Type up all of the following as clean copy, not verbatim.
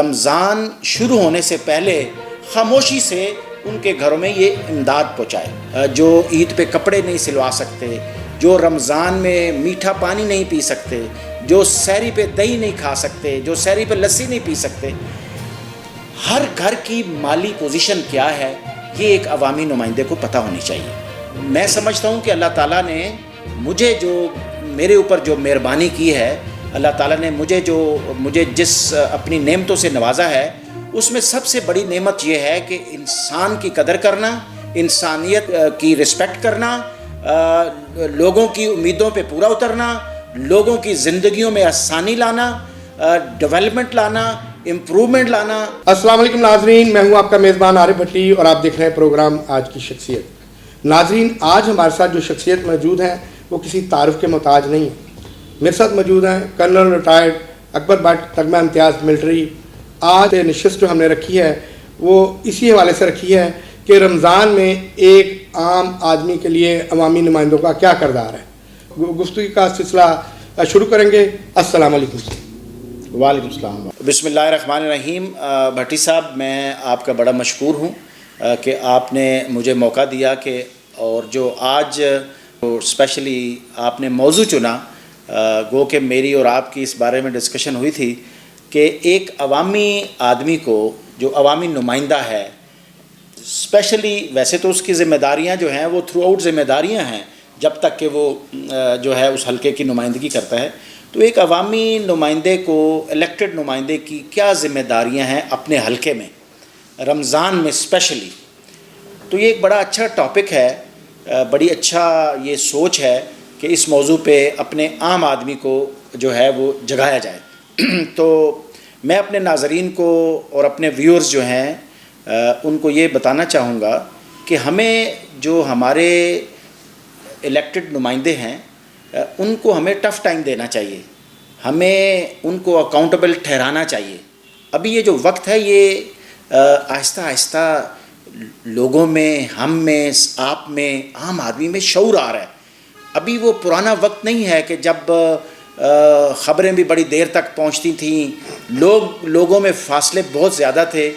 رمضان شروع ہونے سے پہلے خاموشی سے ان کے گھروں میں یہ امداد پہنچائے. جو عید پہ کپڑے نہیں سلوا سکتے، جو رمضان میں میٹھا پانی نہیں پی سکتے، جو سحری پہ دہی نہیں کھا سکتے، جو سحری پہ لسی نہیں پی سکتے، ہر گھر کی مالی پوزیشن کیا ہے یہ ایک عوامی نمائندے کو پتہ ہونی چاہیے. میں سمجھتا ہوں کہ اللہ تعالیٰ نے میرے اوپر جو مہربانی کی ہے، اللہ تعالیٰ نے مجھے جس اپنی نعمتوں سے نوازا ہے، اس میں سب سے بڑی نعمت یہ ہے کہ انسان کی قدر کرنا، انسانیت کی رسپیکٹ کرنا، لوگوں کی امیدوں پہ پورا اترنا، لوگوں کی زندگیوں میں آسانی لانا، ڈیولپمنٹ لانا، امپروومنٹ لانا. السلام علیکم ناظرین، میں ہوں آپ کا میزبان عارف بھٹی اور آپ دیکھ رہے ہیں پروگرام آج کی شخصیت. ناظرین، آج ہمارے ساتھ جو شخصیت موجود ہیں وہ کسی تعارف کے محتاج نہیں ہے. میرے ساتھ موجود ہیں colonel retired Akbar but, تگمہ Imtiaz military. آج نشست جو ہم نے رکھی ہے وہ اسی حوالے سے رکھی ہے کہ رمضان میں ایک عام آدمی کے لیے عوامی نمائندوں کا کیا کردار ہے. گفتگو کا سلسلہ شروع کریں گے. السلام علیکم. وعلیکم السلام. بسم اللہ الرحمن الرحیم. بھٹی صاحب، میں آپ کا بڑا مشکور ہوں کہ آپ نے مجھے موقع دیا کہ اور جو آج اسپیشلی آپ نے موضوع چنا، گو کہ میری اور آپ کی اس بارے میں ڈسکشن ہوئی تھی کہ ایک عوامی آدمی کو جو عوامی نمائندہ ہے، اسپیشلی ویسے تو اس کی ذمہ داریاں جو ہیں وہ تھرو آؤٹ ذمہ داریاں ہیں جب تک کہ وہ جو ہے اس حلقے کی نمائندگی کرتا ہے، تو ایک عوامی نمائندے کو، الیکٹڈ نمائندے کی کیا ذمہ داریاں ہیں اپنے حلقے میں رمضان میں اسپیشلی. تو یہ ایک بڑا اچھا ٹاپک ہے، بڑی اچھا یہ سوچ ہے کہ اس موضوع پہ اپنے عام آدمی کو جو ہے وہ جگایا جائے. تو میں اپنے ناظرین کو اور اپنے ویورز جو ہیں ان کو یہ بتانا چاہوں گا کہ ہمیں جو ہمارے الیکٹڈ نمائندے ہیں ان کو ہمیں ٹف ٹائم دینا چاہیے، ہمیں ان کو اکاؤنٹیبل ٹھہرانا چاہیے. ابھی یہ جو وقت ہے یہ آہستہ آہستہ لوگوں میں، ہم میں، آپ میں، عام آدمی میں شعور آ رہا ہے. ابھی وہ پرانا وقت نہیں ہے کہ جب خبریں بھی بڑی دیر تک پہنچتی تھیں، لوگوں میں فاصلے بہت زیادہ تھے.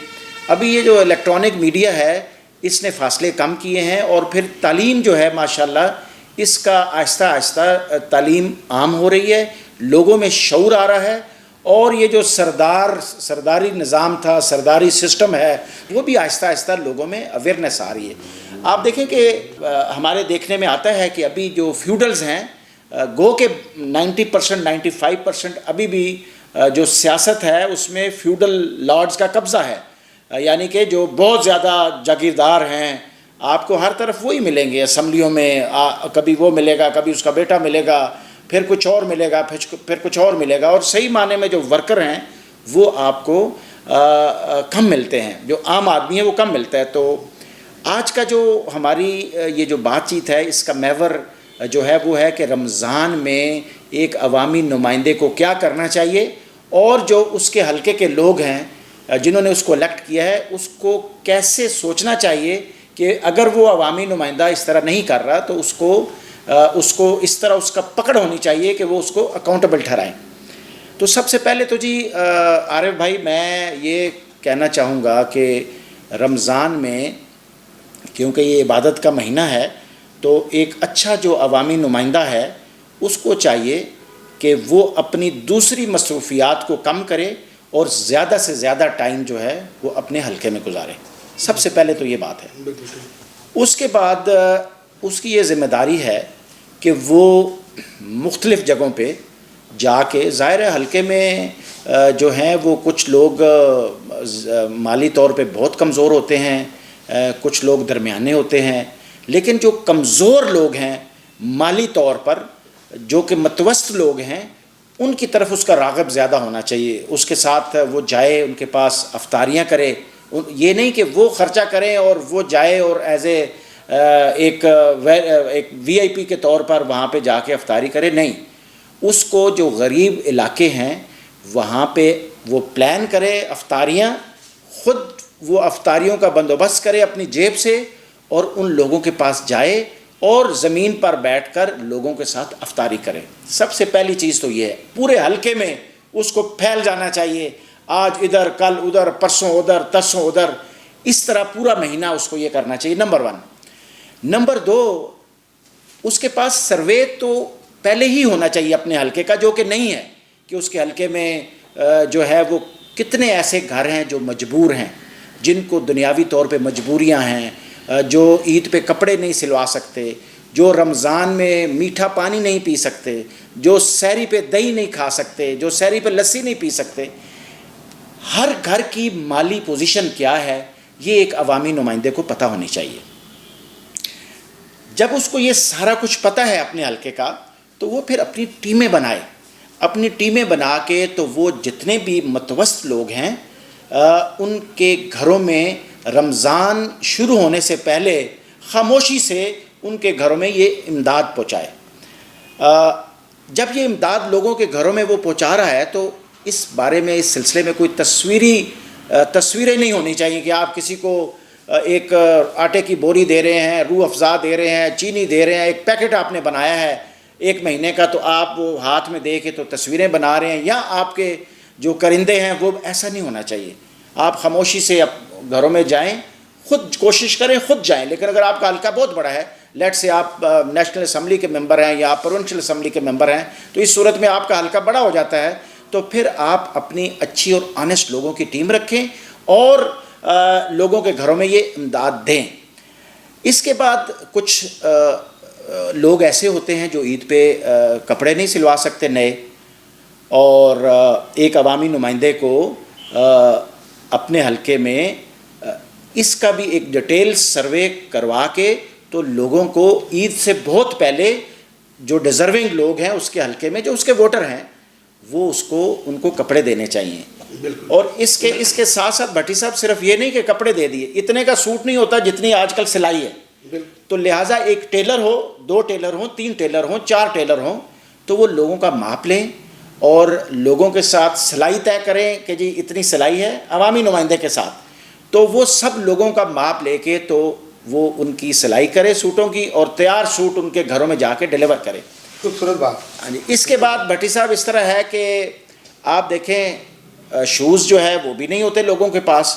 ابھی یہ جو الیکٹرانک میڈیا ہے اس نے فاصلے کم کیے ہیں، اور پھر تعلیم جو ہے ماشاءاللہ اس کا آہستہ آہستہ تعلیم عام ہو رہی ہے، لوگوں میں شعور آ رہا ہے، اور یہ جو سرداری نظام تھا، سرداری سسٹم ہے، وہ بھی آہستہ آہستہ لوگوں میں اویئرنیس آ رہی ہے. آپ دیکھیں کہ ہمارے دیکھنے میں آتا ہے کہ ابھی جو فیوڈلز ہیں، گو کہ 90%، 95% ابھی بھی جو سیاست ہے اس میں فیوڈل لارڈز کا قبضہ ہے، یعنی کہ جو بہت زیادہ جاگیردار ہیں. آپ کو ہر طرف وہی ملیں گے اسمبلیوں میں، کبھی وہ ملے گا، کبھی اس کا بیٹا ملے گا، پھر کچھ اور ملے گا، پھر کچھ اور ملے گا، اور صحیح معنی میں جو ورکر ہیں وہ آپ کو کم ملتے ہیں، جو عام آدمی ہے وہ کم ملتا ہے. تو آج کا جو ہماری یہ جو بات چیت ہے اس کا محور جو ہے وہ ہے کہ رمضان میں ایک عوامی نمائندے کو کیا کرنا چاہیے، اور جو اس کے حلقے کے لوگ ہیں جنہوں نے اس کو الیکٹ کیا ہے اس کو کیسے سوچنا چاہیے کہ اگر وہ عوامی نمائندہ اس طرح نہیں کر رہا تو اس کو اس طرح اس کا پکڑ ہونی چاہیے کہ وہ اس کو اکاؤنٹیبل ٹھہرائیں. تو سب سے پہلے تو جی عارف بھائی، میں یہ کہنا چاہوں گا کہ رمضان میں کیونکہ یہ عبادت کا مہینہ ہے تو ایک اچھا جو عوامی نمائندہ ہے اس کو چاہیے کہ وہ اپنی دوسری مصروفیات کو کم کرے اور زیادہ سے زیادہ ٹائم جو ہے وہ اپنے حلقے میں گزارے. سب سے پہلے تو یہ بات ہے. اس کے بعد اس کی یہ ذمہ داری ہے کہ وہ مختلف جگہوں پہ جا کے، ظاہر حلقے میں جو ہیں وہ کچھ لوگ مالی طور پہ بہت کمزور ہوتے ہیں، کچھ لوگ درمیانے ہوتے ہیں، لیکن جو کمزور لوگ ہیں مالی طور پر، جو کہ متوسط لوگ ہیں، ان کی طرف اس کا راغب زیادہ ہونا چاہیے. اس کے ساتھ وہ جائے، ان کے پاس افطاریاں کرے. یہ نہیں کہ وہ خرچہ کریں اور وہ جائے اور ایز اے ایک وی آئی پی کے طور پر وہاں پہ جا کے افطاری کرے. نہیں، اس کو جو غریب علاقے ہیں وہاں پہ وہ پلان کرے افطاریاں، خود وہ افطاریوں کا بندوبست کرے اپنی جیب سے، اور ان لوگوں کے پاس جائے اور زمین پر بیٹھ کر لوگوں کے ساتھ افطاری کرے. سب سے پہلی چیز تو یہ ہے، پورے حلقے میں اس کو پھیل جانا چاہیے. آج ادھر، کل ادھر، پرسوں ادھر، ترسوں ادھر، اس طرح پورا مہینہ اس کو یہ کرنا چاہیے، نمبر 1۔ نمبر 2، اس کے پاس سروے تو پہلے ہی ہونا چاہیے اپنے حلقے کا، جو کہ نہیں ہے، کہ اس کے حلقے میں جو ہے وہ کتنے ایسے گھر ہیں جو مجبور ہیں، جن کو دنیاوی طور پہ مجبوریاں ہیں، جو عید پہ کپڑے نہیں سلوا سکتے، جو رمضان میں میٹھا پانی نہیں پی سکتے، جو سحری پہ دہی نہیں کھا سکتے، جو سحری پہ لسی نہیں پی سکتے۔ ہر گھر کی مالی پوزیشن کیا ہے، یہ ایک عوامی نمائندے کو پتہ ہونی چاہیے۔ جب اس کو یہ سارا کچھ پتہ ہے اپنے حلقے کا، تو وہ پھر اپنی ٹیمیں بنائے، اپنی ٹیمیں بنا کے تو وہ جتنے بھی متوسط لوگ ہیں ان کے گھروں میں رمضان شروع ہونے سے پہلے خاموشی سے ان کے گھروں میں یہ امداد پہنچائے۔ جب یہ امداد لوگوں کے گھروں میں وہ پہنچا رہا ہے تو اس بارے میں، اس سلسلے میں کوئی تصویریں نہیں ہونی چاہیے کہ آپ کسی کو ایک آٹے کی بوری دے رہے ہیں، روح افزا دے رہے ہیں، چینی دے رہے ہیں، ایک پیکٹ آپ نے بنایا ہے 1 مہینے کا، تو آپ وہ ہاتھ میں دے کے تو تصویریں بنا رہے ہیں، یا آپ کے جو کرندے ہیں وہ، ایسا نہیں ہونا چاہیے۔ آپ خاموشی سے گھروں میں جائیں، خود کوشش کریں، خود جائیں۔ لیکن اگر آپ کا حلقہ بہت بڑا ہے، لیٹ سے آپ نیشنل اسمبلی کے ممبر ہیں یا پروونشل اسمبلی کے ممبر ہیں، تو اس صورت میں آپ کا حلقہ بڑا ہو جاتا ہے، تو پھر آپ اپنی اچھی اور آنیسٹ لوگوں کی ٹیم رکھیں اور لوگوں کے گھروں میں یہ امداد دیں۔ اس کے بعد کچھ لوگ ایسے ہوتے ہیں جو عید پہ کپڑے نہیں سلوا سکتے نئے، اور ایک عوامی نمائندے کو اپنے حلقے میں اس کا بھی ایک ڈیٹیل سروے کروا کے تو لوگوں کو عید سے بہت پہلے، جو ڈیزرونگ لوگ ہیں اس کے حلقے میں، جو اس کے ووٹر ہیں، وہ ان کو کپڑے دینے چاہیے۔ اور اس کے ساتھ ساتھ بھٹی صاحب صرف یہ نہیں کہ کپڑے دے دیے، اتنے کا سوٹ نہیں ہوتا جتنی آج کل سلائی ہے، تو لہٰذا ایک ٹیلر ہو، 2 ٹیلر ہوں، 3 ٹیلر ہوں، 4 ٹیلر ہوں، تو وہ لوگوں کا ماپ لیں اور لوگوں کے ساتھ سلائی طے کریں کہ جی اتنی سلائی ہے، عوامی نمائندے کے ساتھ، تو وہ سب لوگوں کا ماپ لے کے تو وہ ان کی سلائی کرے سوٹوں کی، اور تیار سوٹ ان کے گھروں میں جا کے ڈیلیور کرے۔ خوبصورت بات۔ ہاں جی۔ اس کے بعد بھٹی صاحب اس طرح ہے کہ آپ دیکھیں شوز جو ہے وہ بھی نہیں ہوتے لوگوں کے پاس،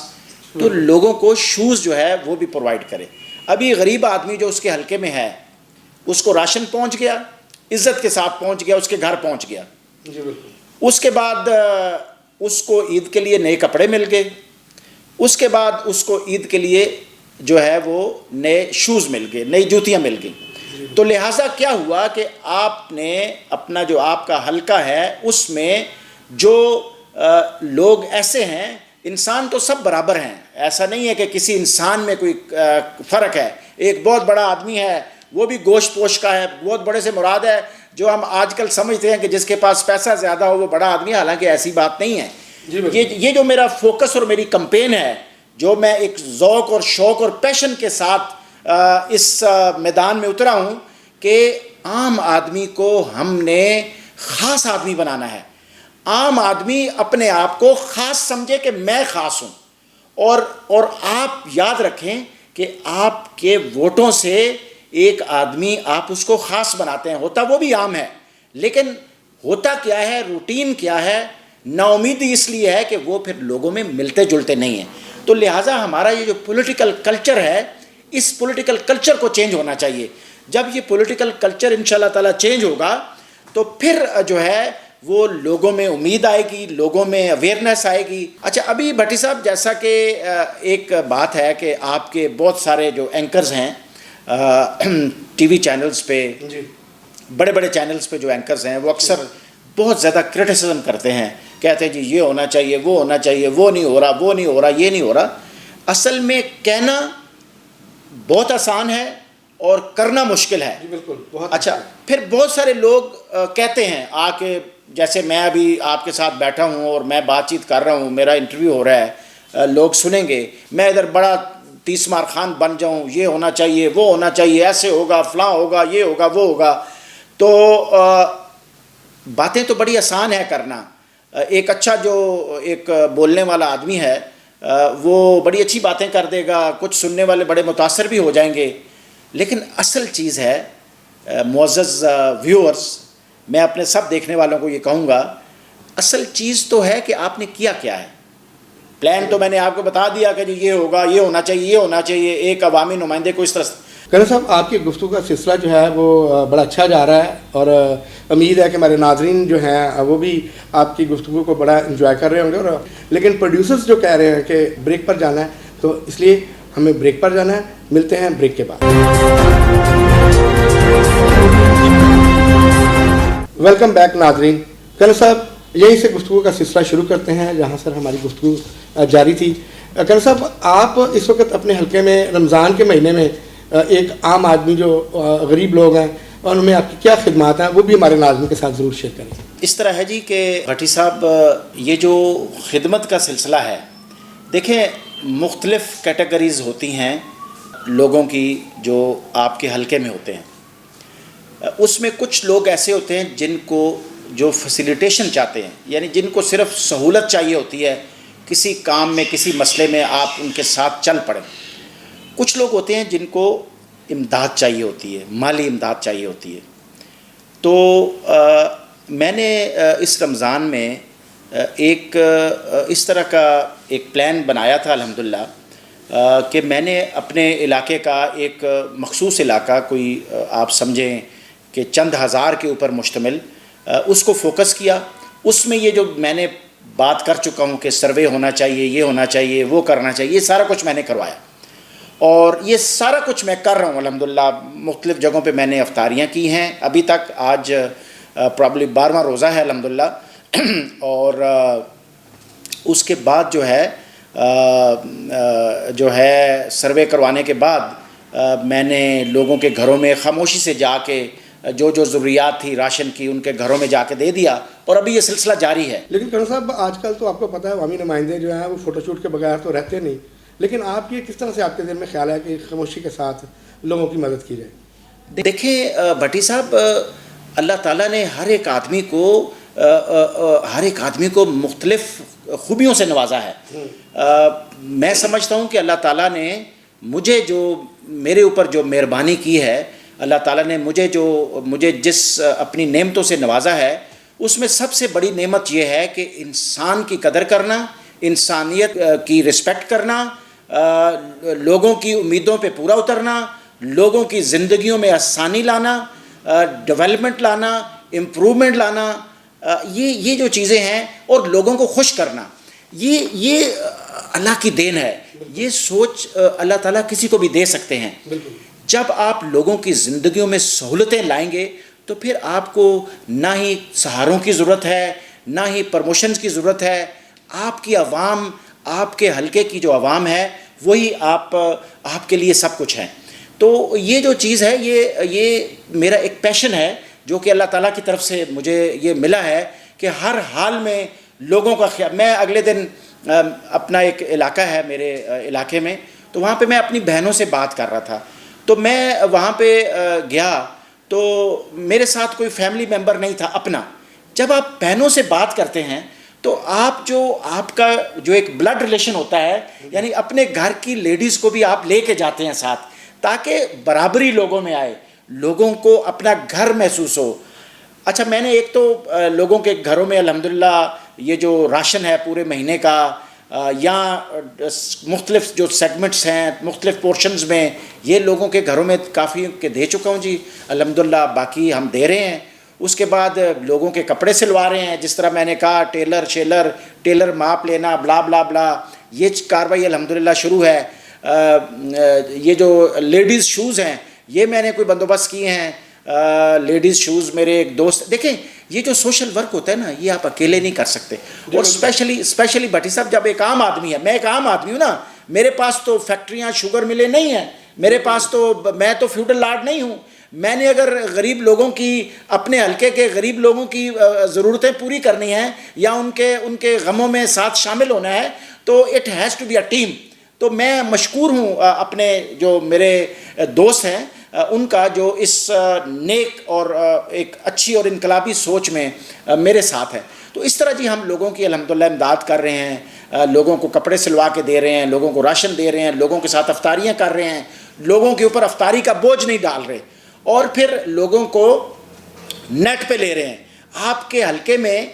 تو لوگوں کو شوز جو ہے وہ بھی پرووائڈ کرے۔ ابھی غریب آدمی جو اس کے حلقے میں ہے، اس کو راشن پہنچ گیا، عزت کے ساتھ پہنچ گیا، اس کے گھر پہنچ گیا۔ اس کے بعد اس کو عید کے لیے نئے کپڑے مل گئے، اس کے بعد اس کو عید کے لیے جو ہے وہ نئے شوز مل گئے، نئی جوتیاں مل گئیں۔ تو لہٰذا کیا ہوا کہ آپ نے اپنا جو آپ کا حلقہ ہے اس میں جو لوگ ایسے ہیں، انسان تو سب برابر ہیں، ایسا نہیں ہے کہ کسی انسان میں کوئی فرق ہے۔ ایک بہت بڑا آدمی ہے، وہ بھی گوشت پوش کا ہے، بہت بڑے سے مراد ہے جو ہم آج کل سمجھتے ہیں کہ جس کے پاس پیسہ زیادہ ہو وہ بڑا آدمی ہے، حالانکہ ایسی بات نہیں ہے۔ یہ جو میرا فوکس اور میری کمپین ہے، جو میں ایک ذوق اور شوق اور پیشن کے ساتھ اس میدان میں اترا ہوں کہ عام آدمی کو ہم نے خاص آدمی بنانا ہے۔ عام آدمی اپنے آپ کو خاص سمجھے کہ میں خاص ہوں، اور آپ یاد رکھیں کہ آپ کے ووٹوں سے ایک آدمی آپ اس کو خاص بناتے ہیں، ہوتا وہ بھی عام ہے، لیکن ہوتا کیا ہے، روٹین کیا ہے، نا امیدی اس لیے ہے کہ وہ پھر لوگوں میں ملتے جلتے نہیں ہیں۔ تو لہٰذا ہمارا یہ جو پولیٹیکل کلچر ہے، اس پولیٹیکل کلچر کو چینج ہونا چاہیے۔ جب یہ پولیٹیکل کلچر انشاءاللہ تعالیٰ چینج ہوگا تو پھر جو ہے وہ لوگوں میں امید آئے گی، لوگوں میں اویئرنیس آئے گی۔ اچھا، ابھی بھٹی صاحب جیسا کہ ایک بات ہے کہ آپ کے بہت سارے جو اینکرز ہیں ٹی وی چینلز پہ، بڑے بڑے چینلز پہ جو اینکرز ہیں، وہ اکثر بہت زیادہ کرٹیسزم کرتے ہیں، کہتے ہیں جی یہ ہونا چاہیے، وہ ہونا چاہیے، وہ نہیں ہو رہا، وہ نہیں ہو رہا، یہ نہیں ہو رہا۔ اصل میں کہنا بہت آسان ہے اور کرنا مشکل ہے۔ بالکل۔ اچھا، پھر بہت سارے لوگ کہتے ہیں آ کے، جیسے میں ابھی آپ کے ساتھ بیٹھا ہوں اور میں بات چیت کر رہا ہوں، میرا انٹرویو ہو رہا ہے، لوگ سنیں گے، میں ادھر بڑا 30 مار خان بن جاؤں، یہ ہونا چاہیے، وہ ہونا چاہیے، ایسے ہوگا، فلاں ہوگا، یہ ہوگا، وہ ہوگا۔ تو باتیں تو بڑی آسان ہے کرنا۔ ایک اچھا جو ایک بولنے والا آدمی ہے وہ بڑی اچھی باتیں کر دے گا، کچھ سننے والے بڑے متاثر بھی ہو جائیں گے، لیکن اصل چیز ہے معزز ویورز، میں اپنے سب دیکھنے والوں کو یہ کہوں گا، اصل چیز تو ہے کہ آپ نے کیا کیا ہے۔ پلان تو میں نے آپ کو بتا دیا کہ جی یہ ہوگا، یہ ہونا چاہیے، یہ ہونا چاہیے، ایک عوامی نمائندے کو اس طرح سے. کرن صاحب آپ کی گفتگو کا سلسلہ جو ہے وہ بڑا اچھا جا رہا ہے اور امید ہے کہ ہمارے ناظرین جو ہیں وہ بھی آپ کی گفتگو کو بڑا انجوائے کر رہے ہوں گے. اور لیکن پروڈیوسرز جو کہہ رہے ہیں کہ بریک پر جانا ہے، تو اس لیے ہمیں بریک پر جانا ہے. ملتے ہیں بریک کے بعد. ویلکم بیک ناظرین. کرن صاحب یہیں سے گفتگو کا سلسلہ شروع کرتے ہیں جہاں سے ہماری گفتگو جاری تھی. کرن صاحب آپ اس وقت اپنے حلقے میں رمضان کے مہینے میں ایک عام آدمی جو غریب لوگ ہیں اور ان میں آپ کی کیا خدمات ہیں وہ بھی ہمارے ناظرین کے ساتھ ضرور شیئر کریں. اس طرح ہے جی کہ بھٹی صاحب یہ جو خدمت کا سلسلہ ہے، دیکھیں مختلف کیٹیگریز ہوتی ہیں لوگوں کی جو آپ کے حلقے میں ہوتے ہیں. اس میں کچھ لوگ ایسے ہوتے ہیں جن کو جو فیسیلیٹیشن چاہتے ہیں، یعنی جن کو صرف سہولت چاہیے ہوتی ہے کسی کام میں، کسی مسئلے میں آپ ان کے ساتھ چل پڑیں. کچھ لوگ ہوتے ہیں جن کو امداد چاہیے ہوتی ہے، مالی امداد چاہیے ہوتی ہے. تو میں نے اس رمضان میں ایک اس طرح کا ایک پلان بنایا تھا الحمدللہ کہ میں نے اپنے علاقے کا ایک مخصوص علاقہ، کوئی آپ سمجھیں کہ چند ہزار کے اوپر مشتمل، اس کو فوکس کیا. اس میں یہ جو میں نے بات کر چکا ہوں کہ سروے ہونا چاہیے، یہ ہونا چاہیے، وہ کرنا چاہیے، یہ سارا کچھ میں نے کروایا. اور یہ سارا کچھ میں کر رہا ہوں الحمدللہ. مختلف جگہوں پہ میں نے افطاریاں کی ہیں ابھی تک. آج پرابلی 12واں روزہ ہے الحمدللہ. اور اس کے بعد جو ہے سروے کروانے کے بعد میں نے لوگوں کے گھروں میں خاموشی سے جا کے جو ضروریات تھی راشن کی ان کے گھروں میں جا کے دے دیا. اور ابھی یہ سلسلہ جاری ہے. لیکن کرن صاحب آج کل تو آپ کو پتہ ہے عوامی نمائندے جو ہیں وہ فوٹو شوٹ کے بغیر تو رہتے نہیں، لیکن آپ یہ کس طرح سے آپ کے دل میں خیال ہے کہ خاموشی کے ساتھ لوگوں کی مدد کی جائے؟ دیکھیں بھٹی صاحب، اللہ تعالیٰ نے ہر ایک آدمی کو مختلف خوبیوں سے نوازا ہے. میں سمجھتا ہوں کہ اللہ تعالیٰ نے میرے اوپر جو مہربانی کی ہے، اللہ تعالیٰ نے مجھے جس اپنی نعمتوں سے نوازا ہے، اس میں سب سے بڑی نعمت یہ ہے کہ انسان کی قدر کرنا، انسانیت کی رسپیکٹ کرنا، لوگوں کی امیدوں پہ پورا اترنا، لوگوں کی زندگیوں میں آسانی لانا، ڈیولپمنٹ لانا، امپروومنٹ لانا، یہ جو چیزیں ہیں، اور لوگوں کو خوش کرنا، یہ اللہ کی دین ہے. یہ سوچ اللہ تعالیٰ کسی کو بھی دے سکتے ہیں. جب آپ لوگوں کی زندگیوں میں سہولتیں لائیں گے تو پھر آپ کو نہ ہی سہاروں کی ضرورت ہے، نہ ہی پرموشنز کی ضرورت ہے. آپ کی عوام، آپ کے حلقے کی جو عوام ہے، وہی آپ کے لیے سب کچھ ہے. تو یہ جو چیز ہے، یہ میرا ایک پیشن ہے جو کہ اللہ تعالیٰ کی طرف سے مجھے یہ ملا ہے کہ ہر حال میں لوگوں کا خیال. میں اگلے دن اپنا ایک علاقہ ہے میرے علاقے میں، تو وہاں پہ میں اپنی بہنوں سے بات کر رہا تھا. تو میں وہاں پہ گیا تو میرے ساتھ کوئی فیملی ممبر نہیں تھا اپنا. جب آپ بہنوں سے بات کرتے ہیں تو آپ کا جو ایک بلڈ ریلیشن ہوتا ہے، یعنی اپنے گھر کی لیڈیز کو بھی آپ لے کے جاتے ہیں ساتھ، تاکہ برابری لوگوں میں آئے، لوگوں کو اپنا گھر محسوس ہو. اچھا، میں نے ایک تو لوگوں کے گھروں میں الحمدللہ یہ جو راشن ہے پورے مہینے کا، یا مختلف جو سیگمنٹس ہیں مختلف پورشنز میں، یہ لوگوں کے گھروں میں کافی کے دے چکا ہوں جی الحمدللہ. باقی ہم دے رہے ہیں. اس کے بعد لوگوں کے کپڑے سلوا رہے ہیں، جس طرح میں نے کہا ٹیلر ماپ لینا، بلا بلا بلا، یہ کاروائی الحمدللہ شروع ہے. یہ جو لیڈیز شوز ہیں، یہ میں نے کوئی بندوبست کیے ہیں. لیڈیز شوز میرے ایک دوست، دیکھیں یہ جو سوشل ورک ہوتا ہے نا، یہ آپ اکیلے نہیں کر سکتے. اور اسپیشلی بھٹی صاحب جب ایک عام آدمی ہے، میں ایک عام آدمی ہوں نا، میرے پاس تو فیکٹریاں، شوگر ملیں نہیں ہیں، میرے پاس میں تو فیوڈل لارڈ نہیں ہوں. میں نے اگر غریب لوگوں کی، اپنے حلقے کے غریب لوگوں کی ضرورتیں پوری کرنی ہیں یا ان کے غموں میں ساتھ شامل ہونا ہے، تو it has to be a team. تو میں مشکور ہوں اپنے جو میرے دوست ہیں ان کا، جو اس نیک اور ایک اچھی اور انقلابی سوچ میں میرے ساتھ ہے. تو اس طرح جی ہم لوگوں کی الحمدللہ امداد کر رہے ہیں، لوگوں کو کپڑے سلوا کے دے رہے ہیں، لوگوں کو راشن دے رہے ہیں، لوگوں کے ساتھ افطاریاں کر رہے ہیں، لوگوں کے اوپر افطاری کا بوجھ نہیں ڈال رہے، اور پھر لوگوں کو نیٹ پہ لے رہے ہیں. آپ کے حلقے میں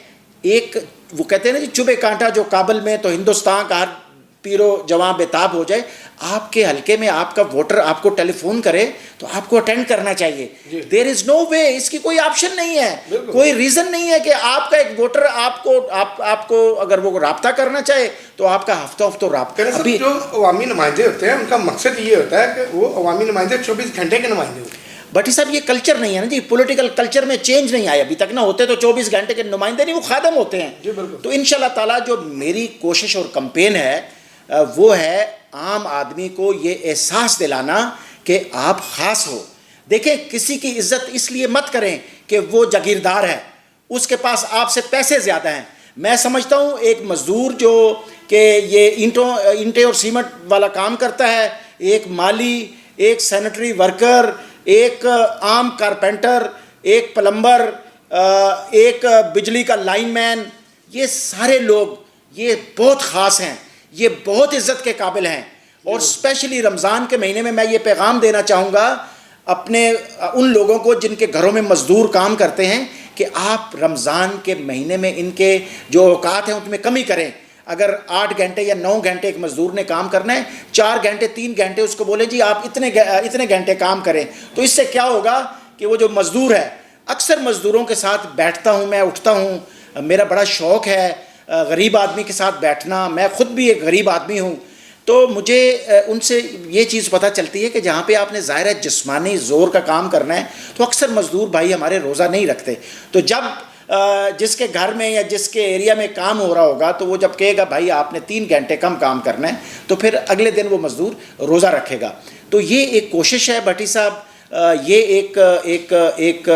ایک وہ کہتے ہیں نا جی چبھے کانٹا جو کابل میں تو ہندوستان کا ہر پیرو جوان بےتاب ہو جائے. آپ کے حلقے میں آپ کا ووٹر آپ کو ٹیلی فون کرے تو آپ کو اٹینڈ کرنا چاہیے. دیر از نو وے, اس کی کوئی آپشن نہیں ہے, کوئی ریزن نہیں ہے کہ آپ کا ایک ووٹر آپ کو اگر وہ رابطہ کرنا چاہے تو آپ کا ہفتہ رابطہ. ابھی جو عوامی نمائندے ہوتے ہیں ان کا مقصد یہ ہوتا ہے کہ وہ عوامی نمائندے 24 گھنٹے کے نمائندے ہوتے ہیں. بھٹی صاحب یہ کلچر نہیں ہے نا جی, پولیٹیکل کلچر میں چینج نہیں آیا ابھی تک. نہ ہوتے تو 24 گھنٹے کے نمائندے نہیں, وہ خادم ہوتے ہیں. تو انشاءاللہ تعالیٰ جو میری کوشش اور کمپین ہے وہ ہے عام آدمی کو یہ احساس دلانا کہ آپ خاص ہو. دیکھیں کسی کی عزت اس لیے مت کریں کہ وہ جاگیردار ہے, اس کے پاس آپ سے پیسے زیادہ ہیں. میں سمجھتا ہوں ایک مزدور جو کہ یہ اینٹیں اور سیمنٹ والا کام کرتا ہے, ایک مالی, ایک سینیٹری ورکر, ایک عام کارپینٹر, ایک پلمبر, ایک بجلی کا لائن مین, یہ سارے لوگ یہ بہت خاص ہیں, یہ بہت عزت کے قابل ہیں. اور اسپیشلی رمضان کے مہینے میں یہ پیغام دینا چاہوں گا اپنے ان لوگوں کو جن کے گھروں میں مزدور کام کرتے ہیں کہ آپ رمضان کے مہینے میں ان کے جو اوقات ہیں ان میں کمی کریں. اگر 8 گھنٹے یا 9 گھنٹے ایک مزدور نے کام کرنا ہے, 4 گھنٹے 3 گھنٹے اس کو بولیں جی آپ اتنے گھنٹے کام کریں. تو اس سے کیا ہوگا کہ وہ جو مزدور ہے, اکثر مزدوروں کے ساتھ بیٹھتا ہوں, میں اٹھتا ہوں, میرا بڑا شوق ہے غریب آدمی کے ساتھ بیٹھنا, میں خود بھی ایک غریب آدمی ہوں. تو مجھے ان سے یہ چیز پتہ چلتی ہے کہ جہاں پہ آپ نے ظاہر ہے جسمانی زور کا کام کرنا ہے تو اکثر مزدور بھائی ہمارے روزہ نہیں رکھتے. تو جب جس کے گھر میں یا جس کے ایریا میں کام ہو رہا ہوگا تو وہ جب کہے گا بھائی آپ نے 3 گھنٹے کم کام کرنا ہے تو پھر اگلے دن وہ مزدور روزہ رکھے گا. تو یہ ایک کوشش ہے بھٹی صاحب, یہ ایک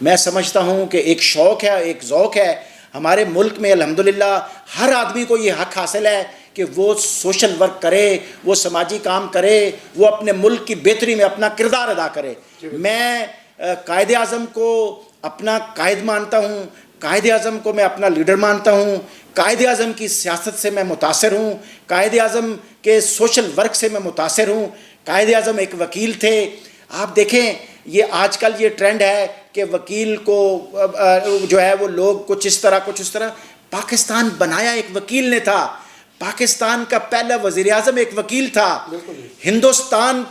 میں سمجھتا ہوں کہ ایک شوق ہے, ایک ذوق ہے. ہمارے ملک میں الحمدللہ ہر آدمی کو یہ حق حاصل ہے کہ وہ سوشل ورک کرے, وہ سماجی کام کرے, وہ اپنے ملک کی بہتری میں اپنا کردار ادا کرے. میں قائد اعظم کو اپنا قائد مانتا ہوں, قائد اعظم کو میں اپنا لیڈر مانتا ہوں, قائد اعظم کی سیاست سے میں متاثر ہوں, قائد اعظم کے سوشل ورک سے میں متاثر ہوں. قائد اعظم ایک وکیل تھے. آپ دیکھیں یہ آج کل یہ ٹرینڈ ہے کہ وکیل کو جو ہے وہ لوگ کچھ اس طرح. پاکستان بنایا ایک وکیل نے تھا, پاکستان کا پہلا وزیر اعظم ایک وکیل تھا. ہندوستان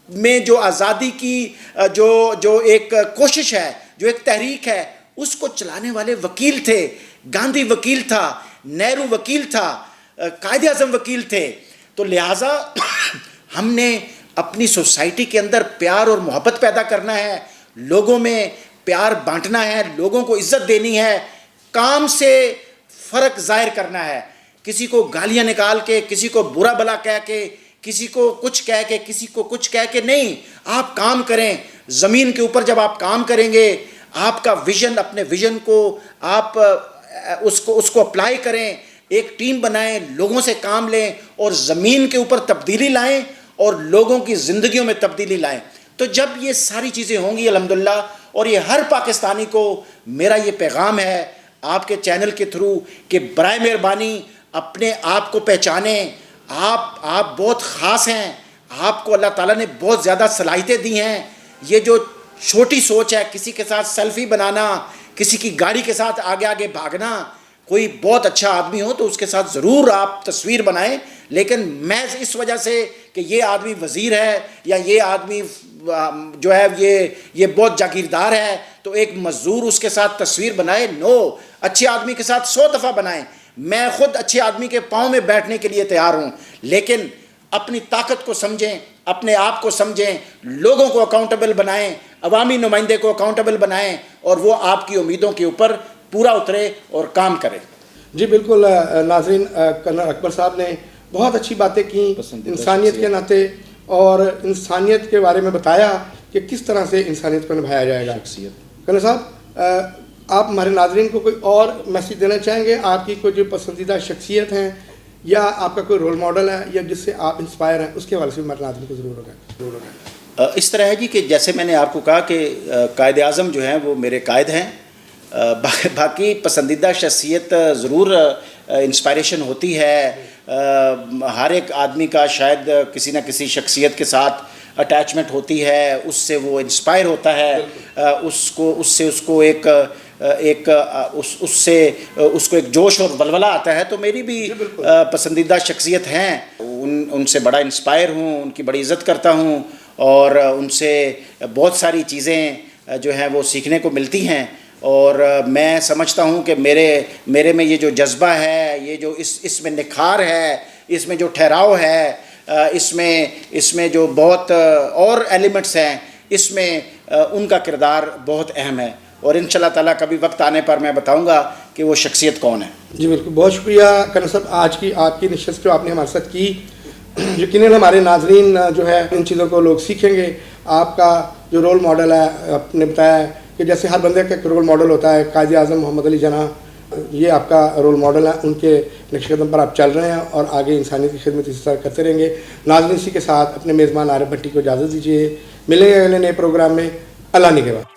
میں جو آزادی کی جو ایک کوشش ہے, جو ایک تحریک ہے, اس کو چلانے والے وکیل تھے. گاندھی وکیل تھا, نہرو وکیل تھا, قائد اعظم وکیل تھے. تو لہٰذا ہم نے اپنی سوسائٹی کے اندر پیار اور محبت پیدا کرنا ہے, لوگوں میں پیار بانٹنا ہے, لوگوں کو عزت دینی ہے, کام سے فرق ظاہر کرنا ہے. کسی کو گالیاں نکال کے, کسی کو برا بلا کہہ کے, کسی کو کچھ کہہ کے, کسی کو کچھ کہہ کے نہیں. آپ کام کریں زمین کے اوپر. جب آپ کام کریں گے آپ کا ویژن, اپنے ویژن کو آپ اس کو اپلائی کریں, ایک ٹیم بنائیں, لوگوں سے کام لیں اور زمین کے اوپر تبدیلی لائیں اور لوگوں کی زندگیوں میں تبدیلی لائیں. تو جب یہ ساری چیزیں ہوں گی الحمدللہ, اور یہ ہر پاکستانی کو میرا یہ پیغام ہے آپ کے چینل کے تھرو کہ برائے مہربانی اپنے آپ کو پہچانیں. آپ بہت خاص ہیں, آپ کو اللہ تعالیٰ نے بہت زیادہ صلاحیتیں دی ہیں. یہ جو چھوٹی سوچ ہے, کسی کے ساتھ سیلفی بنانا, کسی کی گاڑی کے ساتھ آگے آگے بھاگنا, کوئی بہت اچھا آدمی ہو تو اس کے ساتھ ضرور آپ تصویر بنائیں, لیکن محض اس وجہ سے کہ یہ آدمی وزیر ہے یا یہ آدمی جو ہے یہ بہت جاگیردار ہے تو ایک مزدور اس کے ساتھ تصویر بنائے. نو, اچھے آدمی کے ساتھ 100 دفعہ بنائیں. میں خود اچھے آدمی کے پاؤں میں بیٹھنے کے لیے تیار ہوں, لیکن اپنی طاقت کو سمجھیں, اپنے آپ کو سمجھیں, لوگوں کو اکاؤنٹیبل بنائیں, عوامی نمائندے کو اکاؤنٹیبل بنائیں اور وہ آپ کی امیدوں کے اوپر پورا اترے اور کام کرے. جی بالکل ناظرین, کرنل اکبر صاحب نے بہت اچھی باتیں کی انسانیت کے ناطے, اور انسانیت کے بارے میں بتایا کہ کس طرح سے انسانیت کو نبھایا جائے گا. کرنل صاحب, آپ ہمارے ناظرین کو کوئی اور میسیج دینا چاہیں گے؟ آپ کی کوئی جو پسندیدہ شخصیت ہیں یا آپ کا کوئی رول ماڈل ہے یا جس سے آپ انسپائر ہیں, اس کے حوالے سے ہمارے ناظرین کو ضرور ہوگا. اس طرح ہے جی کہ جیسے میں نے آپ کو کہا کہ قائد اعظم جو ہیں وہ میرے قائد ہیں. باقی پسندیدہ شخصیت ضرور انسپائریشن ہوتی ہے. ہر ایک آدمی کا شاید کسی نہ کسی شخصیت کے ساتھ اٹیچمنٹ ہوتی ہے, اس سے وہ انسپائر ہوتا ہے, اس سے اس کو ایک ایک اس سے اس کو ایک جوش اور ولولہ آتا ہے. تو میری بھی پسندیدہ شخصیت ہیں, ان سے بڑا انسپائر ہوں, ان کی بڑی عزت کرتا ہوں, اور ان سے بہت ساری چیزیں جو ہیں وہ سیکھنے کو ملتی ہیں. اور میں سمجھتا ہوں کہ میرے میں یہ جو جذبہ ہے, یہ جو اس میں نکھار ہے, اس میں جو ٹھہراؤ ہے, اس میں جو بہت اور ایلیمنٹس ہیں, اس میں ان کا کردار بہت اہم ہے. اور انشاءاللہ تعالیٰ کبھی وقت آنے پر میں بتاؤں گا کہ وہ شخصیت کون ہے. جی بالکل, بہت شکریہ کرنل صاحب. آج کی آپ کی نشست جو آپ نے ہمارے ساتھ کی, یقیناً ہمارے ناظرین جو ہے ان چیزوں کو لوگ سیکھیں گے. آپ کا جو رول ماڈل ہے, آپ نے بتایا ہے کہ جیسے ہر بندے کا ایک رول ماڈل ہوتا ہے, قائد اعظم محمد علی جناح یہ آپ کا رول ماڈل ہے. ان کے نقش قدم پر آپ چل رہے ہیں اور آگے انسانیت کی خدمت اسی طرح کرتے رہیں گے. ناظرین اسی کے ساتھ اپنے میزبان عارف بھٹی کو اجازت دیجیے. ملیں گے اگلے نئے پروگرام میں. اللہ نگہبان.